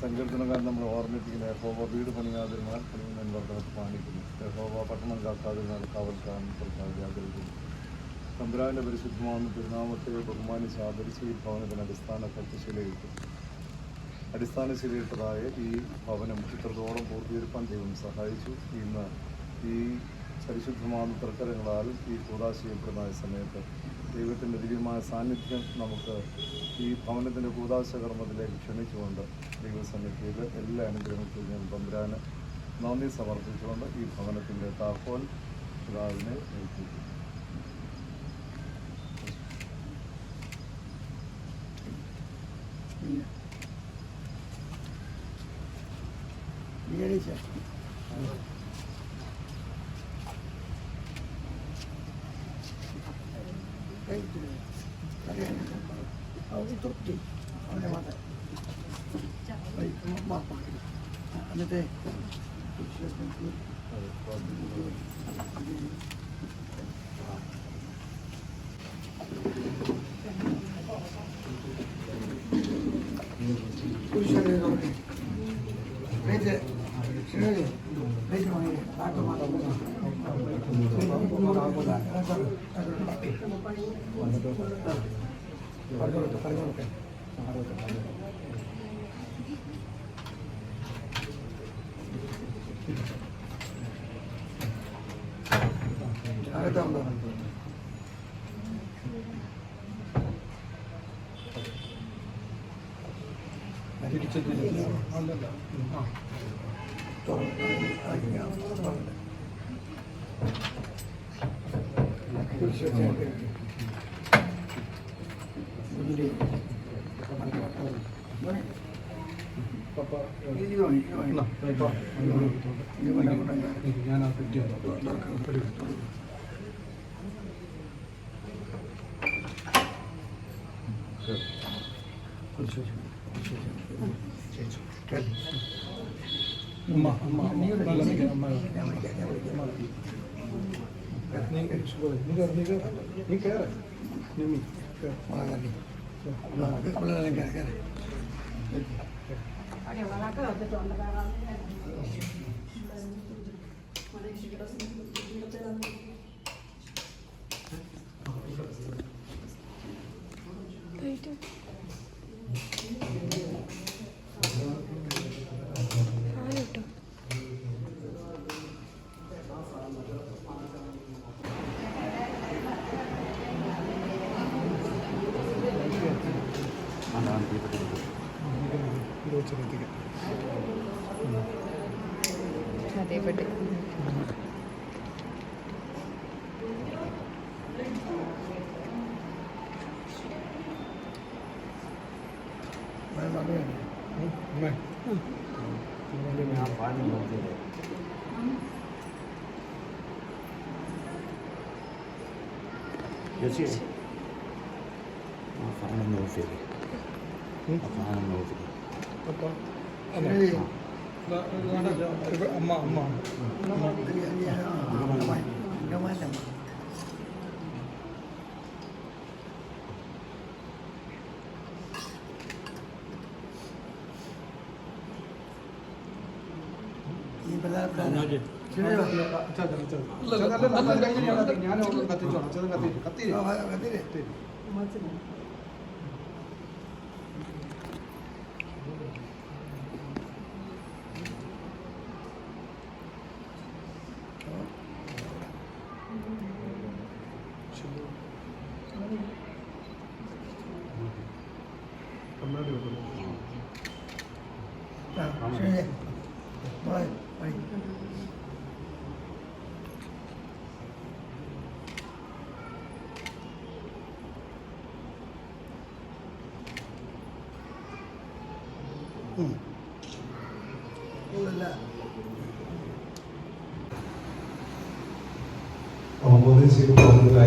സങ്കീർത്തനക്കാരൻ നമ്മൾ ഓർമ്മിപ്പിക്കുന്ന യഹോവ വീട് പണിയാതിരുന്നാൽ പണിയുന്ന വർദ്ധനത്ത് കാണിക്കുന്നു. യഹോവ പട്ടണം കാക്കാതിരുന്നാൽ കാവൽക്കാരൻ പ്രഖ്യാപിക്കുന്നു. തമ്പുരാന്റെ പരിശുദ്ധമാകുന്ന തിരുനാമത്തെ ബഹുമാനിച്ച് ആദരിച്ച് ഈ ഭവനത്തിന് അടിസ്ഥാന കൽപ്പശിലയിട്ടു. അടിസ്ഥാനശിലയിട്ടതായ ഈ ഭവനം ഇത്രത്തോളം പൂർത്തീകരിപ്പാൻ ദൈവം സഹായിച്ചു. ഇന്ന് ഈ പരിശുദ്ധമാകുന്ന തൃക്കരങ്ങളാൽ ഈ കൂദാശ ചെയ്യപ്പെടുന്ന സമയത്ത് ദൈവത്തിൻ്റെ ദിവ്യമായ സാന്നിധ്യം നമുക്ക് ഈ ഭവനത്തിൻ്റെ കൂദാശ കർമ്മത്തിലേക്ക് ക്ഷണിച്ചുകൊണ്ട് ദൈവസന്നിധിയിൽ എല്ലാ അനുഗ്രഹങ്ങൾക്കും ഞാൻ തമ്പുരാന് നന്ദി സമർപ്പിച്ചുകൊണ്ട് ഈ ഭവനത്തിൻ്റെ താക്കോൽ പിതാവിനെ ഏൽപ്പിക്കുന്നു. എന്നിട്ട് അതേപറ്റി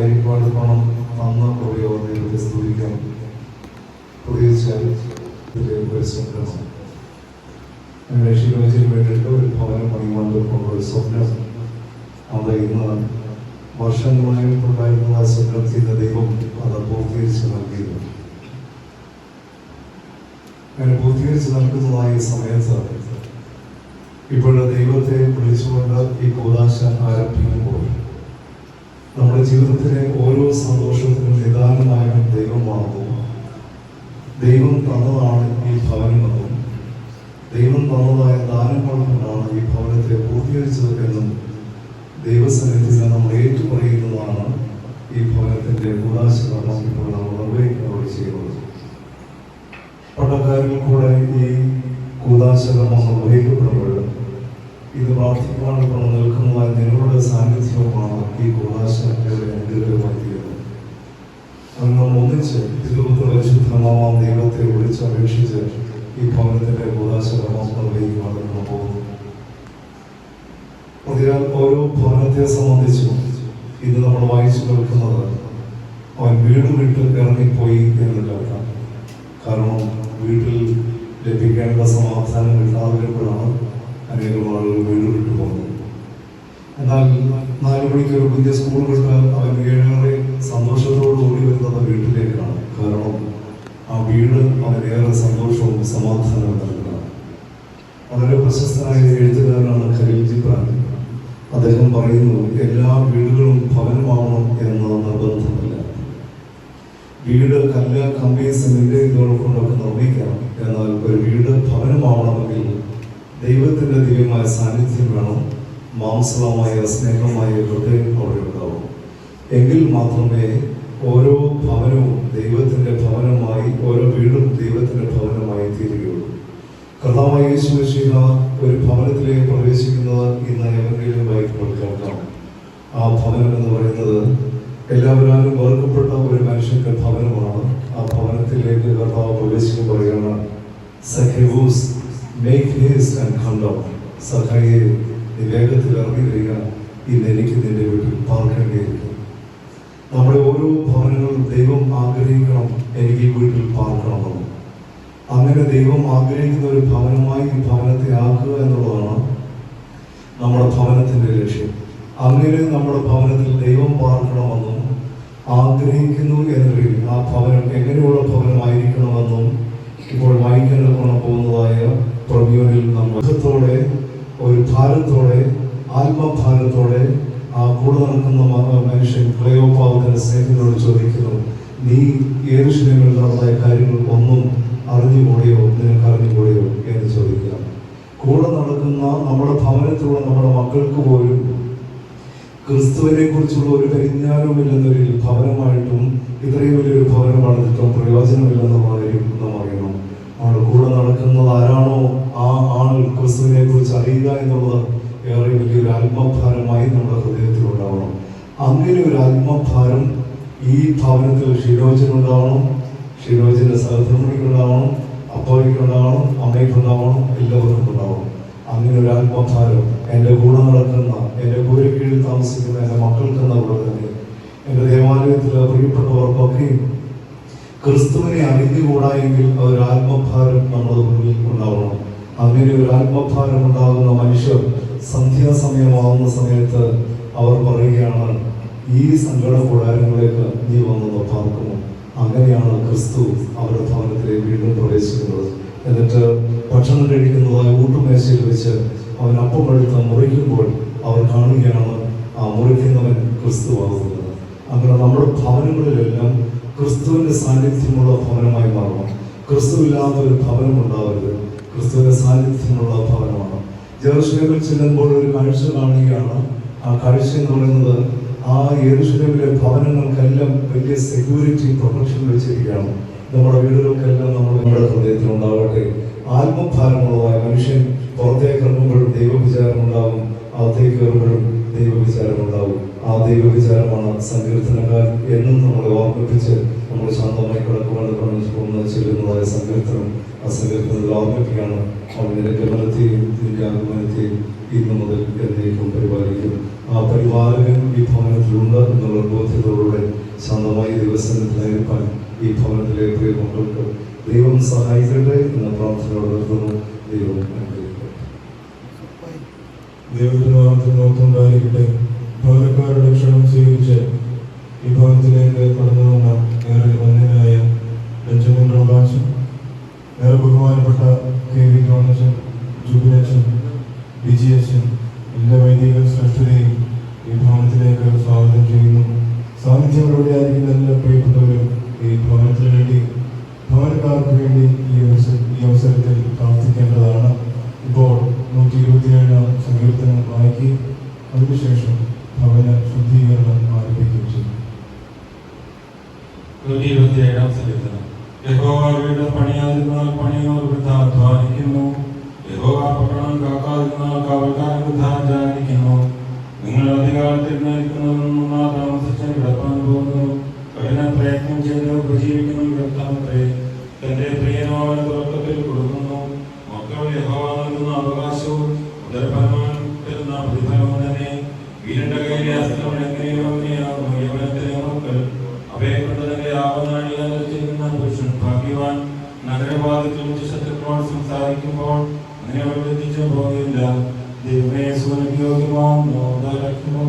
ഒരുപാട് പണം തന്ന കുറയോ ദൈവത്തെ സ്തുതിക്കാം. പ്രത്യേകിച്ച് ഷിരോജിന് വേണ്ടിയിട്ട് ഒരു ഭവനം പണിയുവാൻ സ്വപ്നം അത് ഇന്ന് വർഷങ്ങളായിട്ടുണ്ടായിരുന്ന ആ സ്വപ്നത്തിന് ദൈവം അത് പൂർത്തീകരിച്ച് നൽകിയിരുന്നു. അങ്ങനെ പൂർത്തീകരിച്ച് നൽകുന്നതായ സമയത്ത് ഇപ്പോഴത്തെ ദൈവത്തെ വിളിച്ചുകൊണ്ട് ഈ കൂദാശ ആരംഭിക്കുമ്പോൾ നമ്മുടെ ജീവിതത്തിലെ ഓരോ സന്തോഷത്തിനും നിദാനമായ ദൈവമാകുന്നു. ദൈവം തന്നതാണ് ഈ ഭവനമെന്നും ദൈവം തന്നതായ ദാനങ്ങൾ കൊണ്ടാണ് ഈ ഭവനത്തെ പൂർത്തീകരിച്ചത് എന്നും ദൈവസന്നിധിയിൽ നമ്മൾ ഏറ്റുപറയുന്നതാണ് ഈ ഭവനത്തിന്റെ കൂദാശ കർമ്മം ഇപ്പോൾ നമ്മൾ നിർവഹിക്കുകയാണ് ചെയ്യുന്നത്. പട്ടക്കാരിൽ കൂടെ ഈ കൂദാശ കർമ്മം നിർവഹിക്കപ്പെടുമ്പോൾ ഇത് പ്രാർത്ഥിക്കുവാൻ ഇപ്പോൾ നിൽക്കുന്നതായ നിങ്ങളുടെ സാന്നിധ്യവുമാണ് ഈ കൂദാശ അനുഗ്രഹമായി തീരുന്നത്. അത് നമ്മൾ ഒന്നിച്ച് പരിശുദ്ധമാം ദൈവത്തെ വിളിച്ചപേക്ഷിച്ച് ഈ ഭവനത്തിന്റെ കൂദാശ കർമ്മം നിർവഹിക്കുവാൻ നമ്മൾ പോകുന്നു. അതിനാൽ ഓരോ ഭവനത്തെ സംബന്ധിച്ചും ഇത് നമ്മൾ വായിച്ചു കേൾക്കുന്നത് അവൻ വീട് വിട്ട് ഇറങ്ങിപ്പോയി എന്ന് കേൾക്കാം. കാരണം വീട്ടിൽ ലഭിക്കേണ്ട സമാധാനം കിട്ടാതെ വരുമ്പോഴാണ് അനേകം ആളുകൾ വീട് വിട്ടു പോകുന്നത്. എന്നാൽ 4 മണിക്ക് ഒരു പുതിയ സ്കൂൾ വിട്ടാൽ അവൻ ഏറെ സന്തോഷത്തോട് ഓടി വരുന്നത് വീട്ടിലേക്കാണ്. കാരണം ആ വീട് അവനേറെ സന്തോഷവും സമാധാനവും നൽകുന്നതാണ്. വളരെ പ്രശസ്തനായ എഴുത്തുകാരനാണ് ഖലീൽ ജിബ്രാൻ. അദ്ദേഹം പറയുന്നു, എല്ലാ വീടുകളും ഭവനമാവണം എന്ന് നിർബന്ധമില്ല. വീട് കല്ല്, കമ്പി, സിമന്റ് ഇതുകൾ കൊണ്ടൊക്കെ നിർമ്മിക്കാം. എന്നാൽ ഒരു വീട് ഭവനമാവണമെങ്കിൽ ദൈവത്തിന്റെ ദിവ്യമായ സാന്നിധ്യം വേണം. മാംസളമായ സ്നേഹമായ ഹൃദയം അവിടെ ഉണ്ടാവും. എങ്കിൽ മാത്രമേ ഓരോ ഭവനവും ദൈവത്തിന്റെ ഭവനമായി, ഓരോ വീടും ദൈവത്തിന്റെ ഭവനമായി തീരുകയുള്ളൂ. കർത്താവായ യേശു മിശിഹ ഒരു ഭവനത്തിലേക്ക് പ്രവേശിക്കുന്നത് ഇന്ന് എവിടെയെങ്കിലും വായിക്കുമ്പോൾ കേൾക്കാം. ആ ഭവനം എന്ന് പറയുന്നത് എല്ലാവരും വെറുക്കപ്പെട്ട ഒരു മനുഷ്യന്റെ ഭവനമാണ്. ആ ഭവനത്തിലേക്ക് കർത്താവ് പ്രവേശിക്കുമ്പോൾ പറയുകയാണ്, Zacchaeus make haste and come down. സഖായെ, നീ വേഗത്തിൽ ഇറങ്ങി വരിക, ഇന്ന് എനിക്ക് നിന്റെ വീട്ടിൽ പാർക്കേണ്ടിയിരിക്കും. നമ്മുടെ ഓരോ ഭവനങ്ങളും ദൈവം ആഗ്രഹിക്കണം, എനിക്ക് ഈ വീട്ടിൽ പാർക്കണമെന്ന്. അങ്ങനെ ദൈവം ആഗ്രഹിക്കുന്ന ഒരു ഭവനമായി ഈ ഭവനത്തെ ആക്കുക എന്നുള്ളതാണ് നമ്മുടെ ഭവനത്തിന്റെ ലക്ഷ്യം. അങ്ങനെ നമ്മുടെ ഭവനത്തിൽ ദൈവം പാർക്കണമെന്നും ആഗ്രഹിക്കുന്നു എന്നതിൽ ആ ഭവനം എങ്ങനെയുള്ള ഭവനമായിരിക്കണമെന്നും ഇപ്പോൾ വായിക്കാൻ പോകുന്നതായ പ്രവ്യൂരിൽ നമ്മോടെ ഒരു ഭാരത്തോടെ, ആത്മഭാരത്തോടെ ആ കൂടെ നടക്കുന്ന മനുഷ്യൻ ക്ലെയോപ്പാവിന്റെ സ്നേഹിതനോട് ചോദിക്കുന്നു, നീ യെരൂശലേമിൽ നടന്ന കാര്യങ്ങൾ ഒന്നും അറിഞ്ഞുകൂടെയോ, നിനക്ക് അറിഞ്ഞുകൂടെയോ എന്ന് ചോദിക്കുക. കൂടെ നടക്കുന്ന നമ്മുടെ ഭവനത്തിലുള്ള നമ്മുടെ മക്കൾക്ക് പോലും ക്രിസ്തുവിനെ കുറിച്ചുള്ള ഒരു പരിജ്ഞാനവുമില്ലെന്നൊരു ഭവനമായിട്ടും ഇത്രയും വലിയൊരു ഭവനം വളർന്നിട്ടും പ്രയോജനമില്ലെന്നുള്ള കാര്യം നാം അറിയണം. നമ്മുടെ കൂടെ നടക്കുന്നത് ആരാണോ ആ ആൾ ക്രിസ്തുവിനെ കുറിച്ച് അറിയുക എന്നുള്ളത് ഏറെ വലിയൊരു ആത്മഭാരമായി നമ്മുടെ ഹൃദയത്തിൽ ഉണ്ടാവണം. അങ്ങനെ ഒരു ആത്മഭാരം ഈ ഭവനത്തിൽ ഷിനോജനുണ്ടാവണം, ഷിനോജന്റെ സഹധർമ്മിണിക്കുണ്ടാവണം, അപ്പായിക്കുണ്ടാവണം, അമ്മയ്ക്കുണ്ടാവണം, എല്ലാവർക്കും ഉണ്ടാവണം. അങ്ങനെ ഒരു ആത്മഭാരം എൻ്റെ കൂടെ നടക്കുന്ന, എൻ്റെ കൂരക്കീഴിൽ താമസിക്കുന്ന എൻ്റെ മക്കൾക്കെന്ന പോലെ തന്നെ എൻ്റെ ദേവാലയത്തിൽ പ്രിയപ്പെട്ടവർക്കൊക്കെ ക്രിസ്തുവിനെ അറിഞ്ഞുകൂടാ എങ്കിൽ ഒരു ആത്മഭാരം നമ്മുടെ മുന്നിൽ ഉണ്ടാവണം. അങ്ങനെ ഒരു ആത്മഭാരം ഉണ്ടാകുന്ന മനുഷ്യർ സന്ധ്യാസമയമാകുന്ന സമയത്ത് അവർ പറയുകയാണ്, ഈ സങ്കട കൂടാരങ്ങളിലേക്ക് നീ വന്നത് പാർക്കുമോ? അങ്ങനെയാണ് ക്രിസ്തു അവരുടെ ഭവനത്തിലേക്ക് വീണ്ടും പ്രവേശിക്കുന്നത്. എന്നിട്ട് ഭക്ഷണം കഴിക്കുന്നതായ ഊട്ടുമേശയിൽ വെച്ച് അവൻ അപ്പം എടുത്ത് മുറിക്കുമ്പോൾ അവർ കാണുകയാണ് ആ മുറിക്കുന്നവൻ ക്രിസ്തുവാകുന്നത്. അങ്ങനെ നമ്മുടെ ഭവനങ്ങളിലെല്ലാം ക്രിസ്തുവിന്റെ സാന്നിധ്യമുള്ള ഭവനമായി മാറണം. ക്രിസ്തുവില്ലാത്ത ഒരു ഭവനം ഉണ്ടാവരുത്. ക്രിസ്തുവിന്റെ സാന്നിധ്യമുള്ള ഭവനമാണ്. ജെറുസലേമിൽ ചെല്ലുമ്പോൾ ഒരു കാഴ്ച കാണുകയാണ്. ആ കാഴ്ച എന്ന് പറയുന്നത് ആ യെരൂശലേമിലെ ഭവനങ്ങൾക്കെല്ലാം വലിയ സെക്യൂരിറ്റി പ്രൊട്ടക്ഷൻ വെച്ചിരിക്കുകയാണ്. നമ്മുടെ വീടുകൾക്കെല്ലാം നമ്മുടെ ഹൃദയത്തിൽ ഉണ്ടാവട്ടെ. ആത്മഭാരമുള്ളതായ മനുഷ്യൻ പുറത്തേക്ക് ഇറങ്ങുമ്പോഴും ദൈവവിചാരം ഉണ്ടാകും, അകത്തേക്ക് വരുമ്പോഴും ദൈവവിചാരം ഉണ്ടാകും. ആ ദൈവവിചാരമാണ് സങ്കീർത്തനക്കാരൻ എന്നും നമ്മളെ ഓർമ്മിപ്പിച്ച് നമ്മൾ ശാന്തമായി കിടക്കുവാൻ പറഞ്ഞു ചെല്ലുന്നതായ സങ്കീർത്തനം. ആ സങ്കീർത്തനത്തിൽ ഓർമ്മിപ്പിക്കുകയാണ്, അവൻ നിന്റെ ഗമനത്തെയും നിന്റെ ആഗമനത്തെയും ഇന്നു മുതൽ എന്നേക്കും പരിപാലിക്കും. ആ പരിപാലകൻ ഈ ഭവനത്തിലുണ്ട് എന്നുള്ള ബോധ്യത്തോടുകൂടെ ശാന്തമായി ദിവസത്തിലായിരിക്കാൻ ഈ ഭവനത്തിലെ പ്രിയ മക്കൾക്ക് ദൈവം സഹായിക്കട്ടെ എന്ന പ്രാർത്ഥനയോടെ നിർത്തുന്നു. ദൈവം അനുഗ്രഹിക്കട്ടെ. ദൈവത്തിനുണ്ടായിരിക്കട്ടെ. ഭവനക്കാരുടെ ക്ഷണം സ്വീകരിച്ച് ഈ ഭവനത്തിലേക്ക് കടന്നു വന്ന ഏറെ വന്യനായ ബെഞ്ചമിൻ റോളാച്ചൻ, ഏറെ ബഹുമാനപ്പെട്ട കെ വി ജോണച്ചൻ, ജുബിനച്ചൻ, ബിജിയച്ചൻ, എല്ലാ വൈദിക ശ്രേഷ്ഠരെയും ഈ ഭവനത്തിലേക്ക് സ്വാഗതം ചെയ്യുന്നു. സാന്നിധ്യങ്ങളോടെ ആയിരിക്കുന്ന എല്ലാ പ്രിയപ്പെട്ടവരും ഈ ഭവനത്തിന് വേണ്ടി, ഭവനക്കാർക്ക് വേണ്ടി ഈ അവസരത്തിൽ പ്രാർത്ഥിക്കേണ്ടതാണ്. ഇപ്പോൾ 127 സങ്കീർത്തനം വായിക്കുകയും അതിനുശേഷം ഭവന ശുദ്ധീകരണം ആരംഭിക്കുകയും ചെയ്യും. 127 സങ്കീർത്തനം. യഹോവ വീട് പണിയാതിരുന്നാൽ പണിയുന്നവർ വൃഥ അധ്വാനിക്കുന്നു. യഹോവ പട്ടണം കാക്കാതിരുന്നാൽ കാവൽക്കാരൻ വൃഥ ജാനിക്കുന്നു. നിങ്ങൾ അധികാരത്തിരുന്നിരിക്കുന്നവരും താമസിച്ച് കിടപ്പാൻ പോകുന്നു. കഠിന പ്രയത്നം ചെയ്ത് ഉപജീവിക്കുന്ന വ്യക്തമത്രേ. തന്റെ പ്രിയനോ അവന് തുറക്കത്തിൽ കൊടുക്കുന്നു. മക്കൾ യഹോവ നൽകുന്ന അവകാശവും ഉദരഫലം തരുന്ന പ്രതിഫലവും തന്നെ. വീരന്റെ കയ്യിലെ അസ്ത്രം എങ്ങനെയോ അങ്ങനെയാകുന്നു യൗവനത്തിലെ മക്കൾ. അവയെ കൊണ്ട് തന്റെ ആവനാഴികൾ ചെയ്യുന്ന പുരുഷൻ ഭാഗ്യവാൻ. നഗരവാദത്തിൽ വെച്ച് ശത്രുക്കളോട് സംസാരിക്കുമ്പോൾ അങ്ങനെ അവർ ബന്ധിച്ചു പോകില്ല. ദൈവമേ സുഖയോഗ്യമോ നോദാലക്കുമോ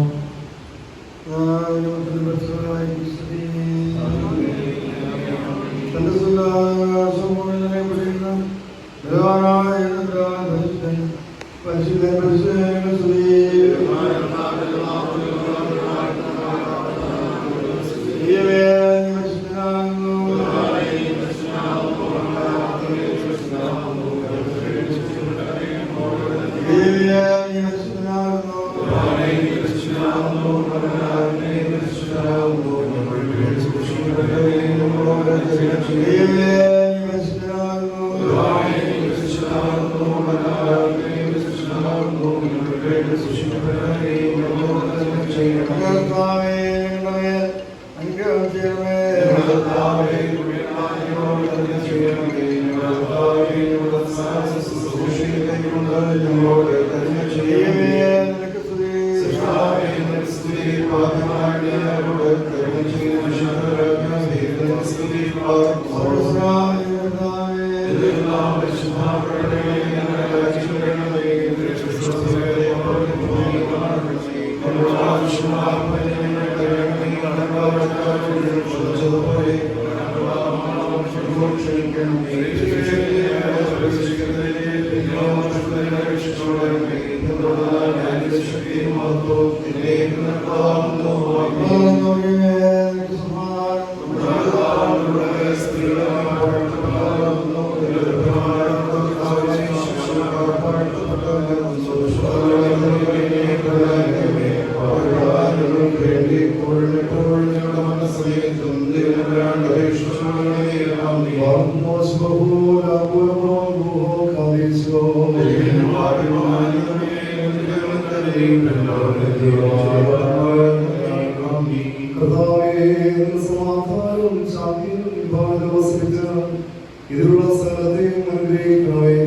ഇതിലുള്ള സ്ഥലത്തെയും അനുഗ്രഹിക്കണമേ.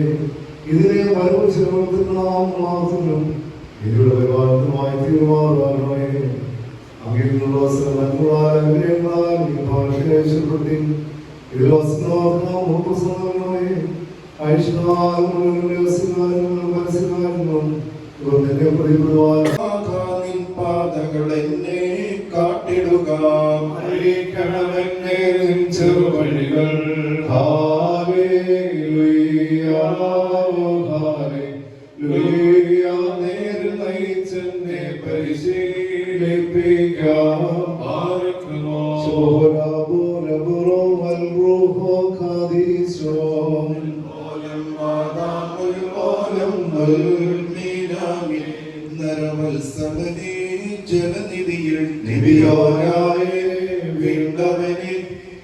ഇതിനെ വരവ് ചേർത്തിനും ഇതിലുള്ള വിവാദമായി തീരുമാനമാകണമേ. അങ്ങനെയുള്ള സ്ഥലങ്ങളാൽ അനുഗ്രഹങ്ങളാൽ ഈ ഭാഷയെ ഏർപ്പെടുത്തി ഇതിൽ വസ്തുവാക്കണമേ. ഐശ്വര്യങ്ങളും മനസ്സിലാക്കുന്നു പ്രതിപ്പെടുവാൻ പാതകളെന്നെ കാട്ടിടുക. ചെറുവഴികൾ നേരിൽ നയിച്ചെന്നെ പരിശീലിപ്പിക്കാം. ജലനിധിയിൽ നിധിയോരായ വീണ്ടവനെ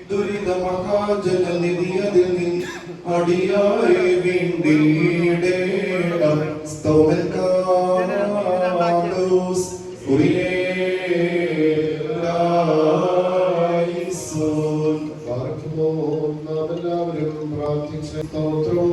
ദുരിതമഹാജലനിധി അതിൽ നിന്ന് അടിയായി വീണ്ടിടേണം. സ്തോമൻകാലോസ് എല്ലാവരും പ്രാർത്ഥിച്ച സ്തോത്രവും